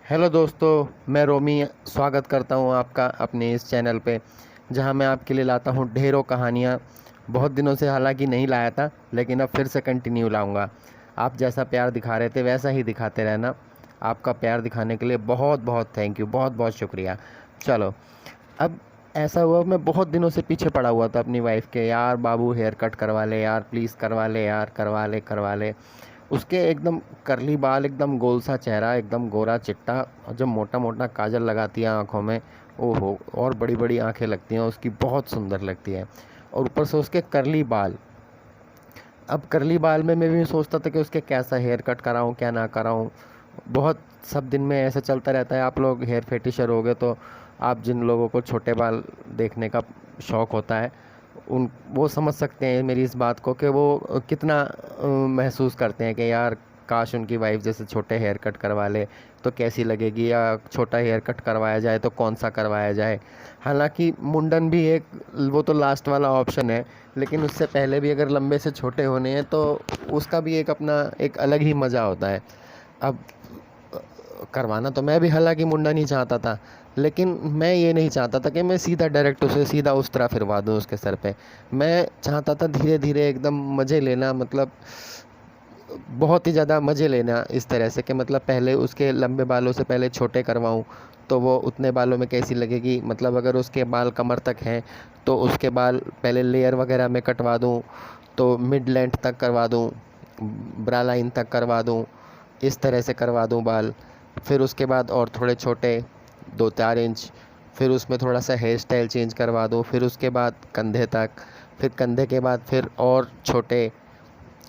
Hello दोस्तों, मैं रोमी स्वागत करता हूं आपका अपने इस चैनल पे, जहां मैं आपके लिए लाता हूं ढेरों कहानियां। बहुत दिनों से हालांकि नहीं लाया था, लेकिन अब फिर से कंटिन्यू लाऊंगा। आप जैसा प्यार दिखा रहे थे वैसा ही दिखाते रहना। आपका प्यार दिखाने के लिए बहुत बहुत थैंक यू, बहुत बहुत शुक्रिया। चलो, अब ऐसा हुआ, मैं बहुत दिनों से पीछे पड़ा हुआ था अपनी वाइफ के। यार बाबू हेयर कट करवा ले यार, प्लीज़ करवा ले यार, करवा ले करवा ले। उसके एकदम करली बाल, एकदम गोल सा चेहरा, एकदम गोरा चिट्टा, और जब मोटा मोटा काजल लगाती है आँखों में, ओहो, और बड़ी बड़ी आँखें लगती हैं उसकी, बहुत सुंदर लगती है। और ऊपर से उसके करली बाल। अब करली बाल में मैं भी सोचता था कि उसके कैसा हेयर कट कराऊं, क्या ना कराऊं। बहुत सब दिन में ऐसा चलता रहता है। आप लोग हेयर फेटिशर हो गए, तो आप जिन लोगों को छोटे बाल देखने का शौक़ होता है, उन वो समझ सकते हैं मेरी इस बात को, कि वो कितना महसूस करते हैं कि यार काश उनकी वाइफ जैसे छोटे हेयर कट करवा ले तो कैसी लगेगी, या छोटा हेयर कट करवाया जाए तो कौन सा करवाया जाए। हालांकि मुंडन भी एक, वो तो लास्ट वाला ऑप्शन है, लेकिन उससे पहले भी अगर लंबे से छोटे होने हैं तो उसका भी एक अपना एक अलग ही मज़ा होता है। अब करवाना तो मैं भी हालांकि मुंडा नहीं चाहता था, लेकिन मैं ये नहीं चाहता था कि मैं सीधा डायरेक्ट उसे सीधा उस तरह फिरवा दूँ उसके सर पे। मैं चाहता था धीरे धीरे एकदम मज़े लेना, मतलब बहुत ही ज़्यादा मज़े लेना इस तरह से कि मतलब पहले उसके लंबे बालों से पहले छोटे करवाऊँ, तो वो उतने बालों में कैसी लगेगी। मतलब अगर उसके बाल कमर तक हैं तो उसके बाल पहले लेयर वगैरह में कटवा दूँ, तो मिड लेंथ तक करवा दूँ, ब्रा लाइन तक करवा दूँ, इस तरह से करवा दूँ बाल। फिर उसके बाद और थोड़े छोटे 2-4 इंच, फिर उसमें थोड़ा सा हेयर स्टाइल चेंज करवा दूँ, फिर उसके बाद कंधे तक, फिर कंधे के बाद फिर और छोटे,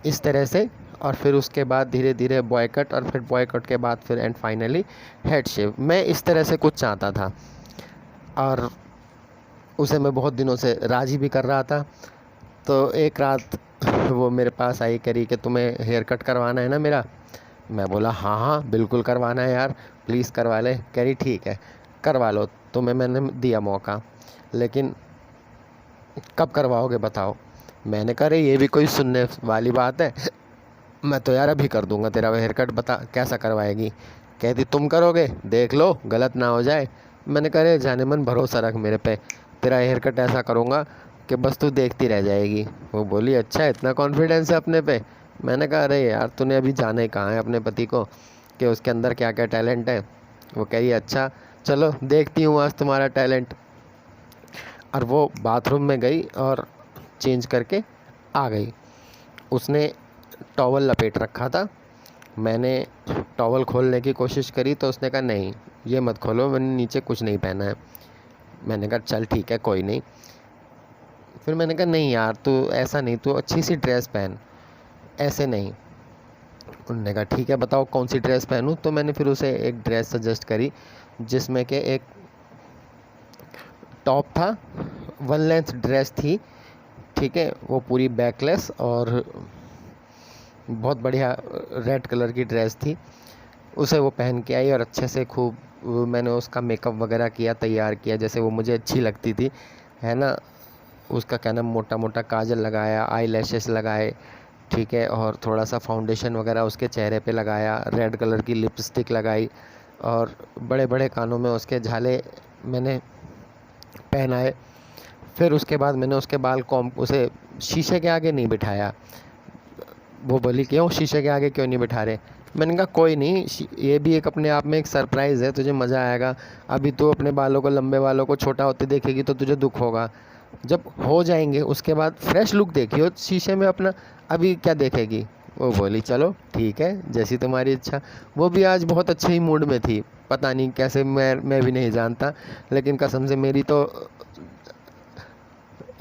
इस तरह से। और फिर उसके बाद धीरे धीरे बॉय कट, और फिर बॉय कट के बाद फिर एंड फाइनली हेड शेव। मैं इस तरह से कुछ चाहता था, और उसे मैं बहुत दिनों से राज़ी भी कर रहा था। तो एक रात वो मेरे पास आई, करी कि तुम्हें हेयर कट करवाना है ना मेरा। मैं बोला हाँ हाँ बिल्कुल करवाना है यार, प्लीज़ करवा ले। कह रही ठीक है करवा लो। तुम्हें मैंने दिया मौका, लेकिन कब करवाओगे बताओ। मैंने कहा अरे ये भी कोई सुनने वाली बात है, मैं तो यार अभी कर दूंगा तेरा हेयर कट, बता कैसा करवाएगी। कहती तुम करोगे, देख लो गलत ना हो जाए। मैंने कहा अरे जाने मन भरोसा रख मेरे पे, तेरा हेयर कट ऐसा करूँगा कि बस तू देखती रह जाएगी। वो बोली अच्छा इतना कॉन्फिडेंस है अपने पे। मैंने कहा अरे यार तूने अभी जाना ही कहाँ है अपने पति को, कि उसके अंदर क्या क्या टैलेंट है। वो कह रही अच्छा चलो देखती हूँ आज तुम्हारा टैलेंट। और वो बाथरूम में गई और चेंज करके आ गई। उसने टॉवल लपेट रखा था। मैंने टॉवल खोलने की कोशिश करी तो उसने कहा नहीं ये मत खोलो, मैंने नीचे कुछ नहीं पहना है। मैंने कहा चल ठीक है कोई नहीं। फिर मैंने कहा नहीं यार तू ऐसा नहीं, तू अच्छी सी ड्रेस पहन, ऐसे नहीं। उन्होंने कहा ठीक है बताओ कौन सी ड्रेस पहनूं। तो मैंने फिर उसे एक ड्रेस सजेस्ट करी, जिसमें कि एक टॉप था, वन लेंथ ड्रेस थी, ठीक है, वो पूरी बैकलेस और बहुत बढ़िया रेड कलर की ड्रेस थी। उसे वो पहन के आई और अच्छे से खूब मैंने उसका मेकअप वगैरह किया, तैयार किया जैसे वो मुझे अच्छी लगती थी, है ना। उसका क्या नाम, मोटा मोटा काजल लगाया, आई लैशेस लगाए, ठीक है, और थोड़ा सा फाउंडेशन वगैरह उसके चेहरे पे लगाया, रेड कलर की लिपस्टिक लगाई, और बड़े बड़े कानों में उसके झाले मैंने पहनाए। फिर उसके बाद मैंने उसके बाल कॉम उसे शीशे के आगे नहीं बिठाया। वो बोली क्यों शीशे के आगे क्यों नहीं बिठा रहे। मैंने कहा कोई नहीं, ये भी एक अपने आप में एक सरप्राइज़ है, तुझे मज़ा आएगा। अभी तो अपने बालों को, लंबे बालों को छोटा होते देखेगी तो तुझे दुख होगा, जब हो जाएंगे उसके बाद फ्रेश लुक देखियो शीशे में अपना, अभी क्या देखेगी। वो बोली चलो ठीक है जैसी तुम्हारी इच्छा। वो भी आज बहुत अच्छे ही मूड में थी, पता नहीं कैसे, मैं भी नहीं जानता, लेकिन कसम से मेरी तो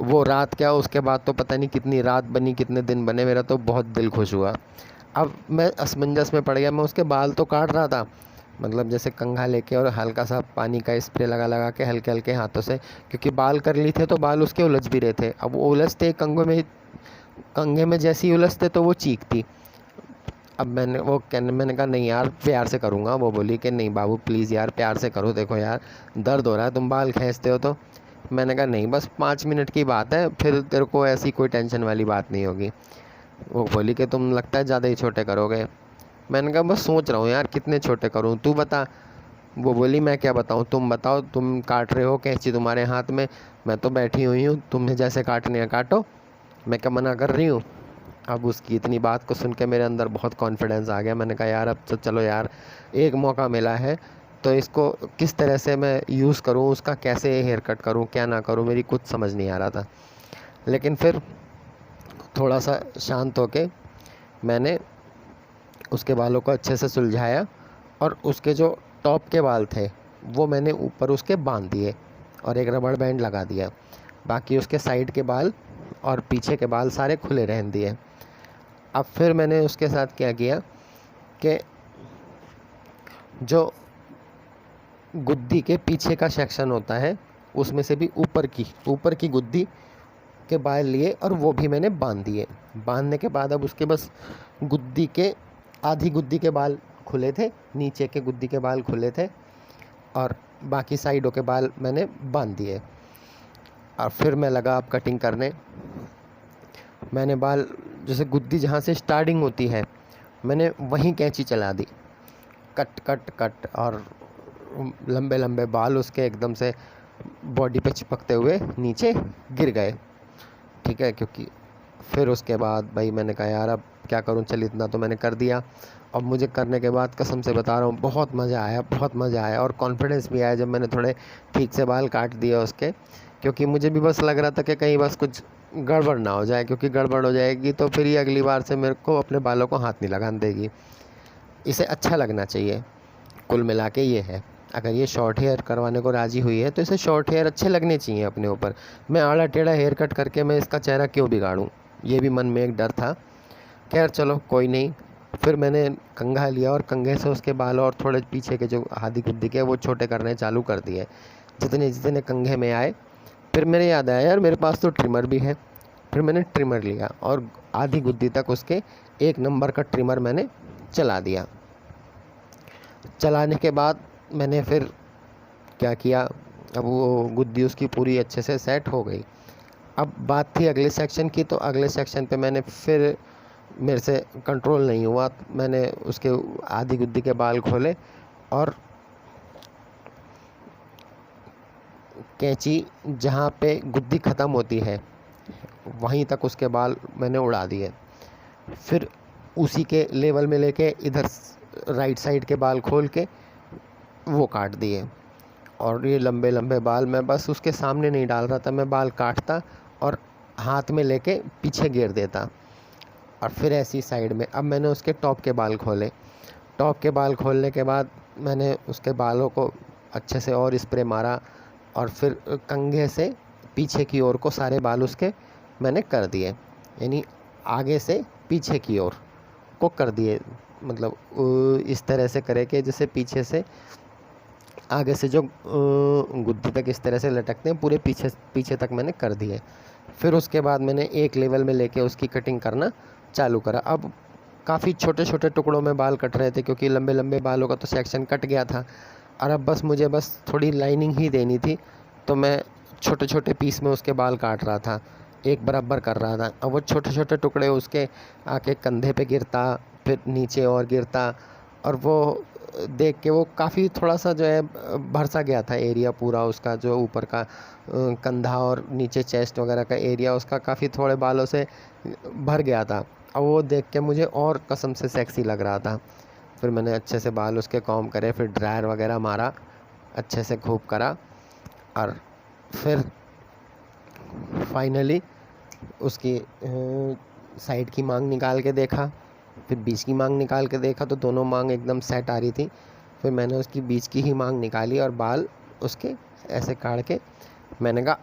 वो रात क्या, उसके बाद तो पता नहीं कितनी रात बनी, कितने दिन बने, मेरा तो बहुत दिल खुश हुआ। अब मैं असमंजस में पड़ गया। मैं उसके बाल तो काट रहा था, मतलब जैसे कंघा लेके और हल्का सा पानी का स्प्रे लगा लगा के हल्के हल्के हाथों से, क्योंकि बाल कर ली थे तो बाल उसके उलझ भी रहे थे। अब वो उलझते कंघे में जैसे ही उलझते तो वो चीखती। अब मैंने कहा नहीं यार प्यार से करूँगा। वो बोली कि नहीं बाबू प्लीज़ यार प्यार से करो, देखो यार दर्द हो रहा है, तुम बाल खींचते हो तो। मैंने कहा नहीं बस 5 मिनट की बात है, फिर तेरे को ऐसी कोई टेंशन वाली बात नहीं होगी। वो बोली कि तुम लगता है ज़्यादा ही छोटे करोगे। मैंने कहा बस सोच रहा हूँ यार कितने छोटे करूँ, तू बता। वो बोली मैं क्या बताऊँ, तुम बताओ, तुम काट रहे हो, कैंची तुम्हारे हाथ में, मैं तो बैठी हुई हूँ, तुम्हें जैसे काटनी है काटो, मैं क्या मना कर रही हूँ। अब उसकी इतनी बात को सुन के मेरे अंदर बहुत कॉन्फिडेंस आ गया। मैंने कहा यार अब तो चलो यार, एक मौका मिला है तो इसको किस तरह से मैं यूज़ करूँ, उसका कैसे हेयर कट करूँ, क्या ना करूँ, मेरी कुछ समझ नहीं आ रहा था। लेकिन फिर थोड़ा सा शांत होके मैंने उसके बालों को अच्छे से सुलझाया और उसके जो टॉप के बाल थे वो मैंने ऊपर उसके बांध दिए और एक रबड़ बैंड लगा दिया। बाकी उसके साइड के बाल और पीछे के बाल सारे खुले रहने दिए। अब फिर मैंने उसके साथ क्या किया कि जो गुद्दी के पीछे का सेक्शन होता है उसमें से भी ऊपर की गुद्दी के बाल लिए और वो भी मैंने बांध दिए। बांधने के बाद अब उसके बस गुद्दी के आधी गुद्दी के बाल खुले थे, नीचे के गुद्दी के बाल खुले थे और बाकी साइडों के बाल मैंने बांध दिए। और फिर मैं लगा अब कटिंग करने। मैंने बाल जैसे गुद्दी जहाँ से स्टार्टिंग होती है मैंने वहीं कैंची चला दी, कट कट कट, और लंबे लंबे बाल उसके एकदम से बॉडी पे चिपकते हुए नीचे गिर गए। ठीक है, क्योंकि फिर उसके बाद भाई मैंने कहा यार अब क्या करूं, चल इतना तो मैंने कर दिया। अब मुझे करने के बाद कसम से बता रहा हूँ बहुत मज़ा आया, बहुत मज़ा आया और कॉन्फिडेंस भी आया जब मैंने थोड़े ठीक से बाल काट दिए उसके। क्योंकि मुझे भी बस लग रहा था कि कहीं बस कुछ गड़बड़ ना हो जाए, क्योंकि गड़बड़ हो जाएगी तो फिर ये अगली बार से मेरे को अपने बालों को हाथ नहीं लगाने देगी। इसे अच्छा लगना चाहिए, कुल मिला के ये है। अगर ये शॉर्ट हेयर करवाने को राज़ी हुई है तो इसे शॉर्ट हेयर अच्छे लगने चाहिए अपने ऊपर। मैं आड़ा टेढ़ा हेयर कट करके मैं इसका चेहरा क्यों बिगाड़ूं, ये भी मन में एक डर था। खैर चलो कोई नहीं। फिर मैंने कंघा लिया और कंघे से उसके बाल और थोड़े पीछे के जो आधी गुद्दी के वो छोटे करने चालू कर दिए। जितने जितने कंघे में आए फिर मेरे याद आया यार मेरे पास तो ट्रिमर भी है। फिर मैंने ट्रिमर लिया और आधी गुद्दी तक उसके 1 नंबर का ट्रिमर मैंने चला दिया। चलाने के बाद मैंने फिर क्या किया, अब वो गुद्दी उसकी पूरी अच्छे से सेट हो गई। अब बात थी अगले सेक्शन की, तो अगले सेक्शन पे मैंने फिर मेरे से कंट्रोल नहीं हुआ, मैंने उसके आधी गुद्दी के बाल खोले और कैंची जहाँ पे गुद्दी ख़त्म होती है वहीं तक उसके बाल मैंने उड़ा दिए। फिर उसी के लेवल में लेके इधर राइट साइड के बाल खोल के वो काट दिए। और ये लंबे लंबे बाल मैं बस उसके सामने नहीं डाल रहा था, मैं बाल काटता और हाथ में लेके पीछे गिर देता। और फिर ऐसी साइड में अब मैंने उसके टॉप के बाल खोले। टॉप के बाल खोलने के बाद मैंने उसके बालों को अच्छे से और स्प्रे मारा और फिर कंघे से पीछे की ओर को सारे बाल उसके मैंने कर दिए, यानी आगे से पीछे की ओर को कर दिए। मतलब इस तरह से करे कि जैसे पीछे से आगे से जो गुद्दी तक इस तरह से लटकते हैं पूरे पीछे तक मैंने कर दिए। फिर उसके बाद मैंने एक लेवल में लेके उसकी कटिंग करना चालू करा। अब काफ़ी छोटे छोटे टुकड़ों में बाल कट रहे थे क्योंकि लंबे लंबे बालों का तो सेक्शन कट गया था और अब बस मुझे बस थोड़ी लाइनिंग ही देनी थी, तो मैं छोटे छोटे पीस में उसके बाल काट रहा था, एक बराबर कर रहा था। अब वो छोटे छोटे टुकड़े उसके आके कंधे पे गिरता, फिर नीचे और गिरता, और वो देख के वो काफ़ी थोड़ा सा जो है भर सा गया था एरिया पूरा उसका, जो ऊपर का कंधा और नीचे चेस्ट वगैरह का एरिया उसका काफ़ी थोड़े बालों से भर गया था। अब वो देख के मुझे और कसम से सेक्सी लग रहा था। फिर मैंने अच्छे से बाल उसके कॉम्ब करे, फिर ड्रायर वगैरह मारा, अच्छे से खूब करा और फिर फाइनली उसकी साइड की मांग निकाल के देखा, फिर बीच की मांग निकाल के देखा तो दोनों मांग एकदम सेट आ रही थी। फिर मैंने उसकी बीच की ही मांग निकाली और बाल उसके ऐसे काट के मैंने कहा,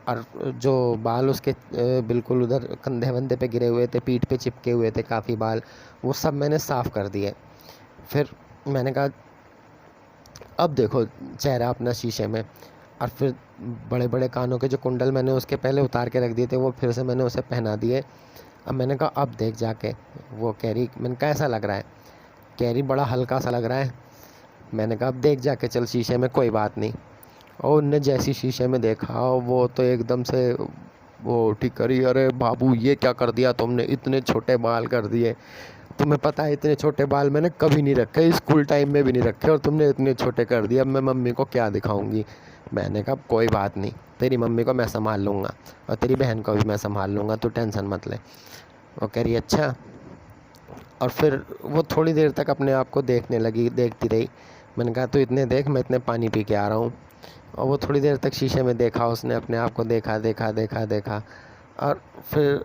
और जो बाल उसके बिल्कुल उधर कंधे वंधे पे गिरे हुए थे, पीठ पे चिपके हुए थे काफ़ी बाल, वो सब मैंने साफ़ कर दिए। फिर मैंने कहा अब देखो चेहरा अपना शीशे में। और फिर बड़े बड़े कानों के जो कुंडल मैंने उसके पहले उतार के रख दिए थे वो फिर से मैंने उसे पहना दिए। अब मैंने कहा अब देख जाके। वो कह रही, मैंने कहा कैसा लग रहा है, कह रही बड़ा हल्का सा लग रहा है। मैंने कहा अब देख जाके चल शीशे में, कोई बात नहीं। और उनने जैसी शीशे में देखा वो तो एकदम से वो ठीक करी, अरे बाबू ये क्या कर दिया तुमने, इतने छोटे बाल कर दिए। तुम्हें पता है इतने छोटे बाल मैंने कभी नहीं रखे, स्कूल टाइम में भी नहीं रखे, और तुमने इतने छोटे कर दिए, अब मैं मम्मी को क्या दिखाऊंगी। मैंने कहा कोई बात नहीं, तेरी मम्मी को मैं संभाल लूँगा और तेरी बहन को भी मैं संभाल लूँगा, तू टेंशन मत ले। वो कह रही अच्छा। और फिर वो थोड़ी देर तक अपने आप को देखने लगी, देखती रही। मैंने कहा तू इतने देख, मैं इतने पानी पी के आ रहा हूँ। और वो थोड़ी देर तक शीशे में देखा, उसने अपने आप को देखा देखा देखा देखा। और फिर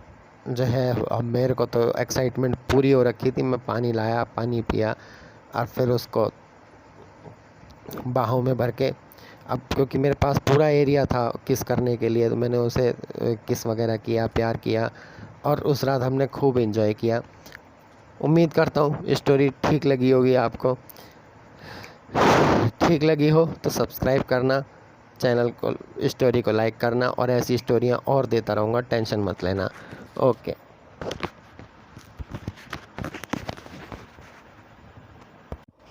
जो है अब मेरे को तो एक्साइटमेंट पूरी हो रखी थी, मैं पानी लाया, पानी पिया, और फिर उसको बाहों में भर के, अब क्योंकि मेरे पास पूरा एरिया था किस करने के लिए, तो मैंने उसे किस वगैरह किया, प्यार किया, और उस रात हमने खूब एंजॉय किया। उम्मीद करता हूँ स्टोरी ठीक लगी होगी आपको। ठीक लगी हो तो सब्सक्राइब करना, चैनल को, स्टोरी को लाइक करना, और ऐसी स्टोरियाँ और देता रहूँगा, टेंशन मत लेना। ओके।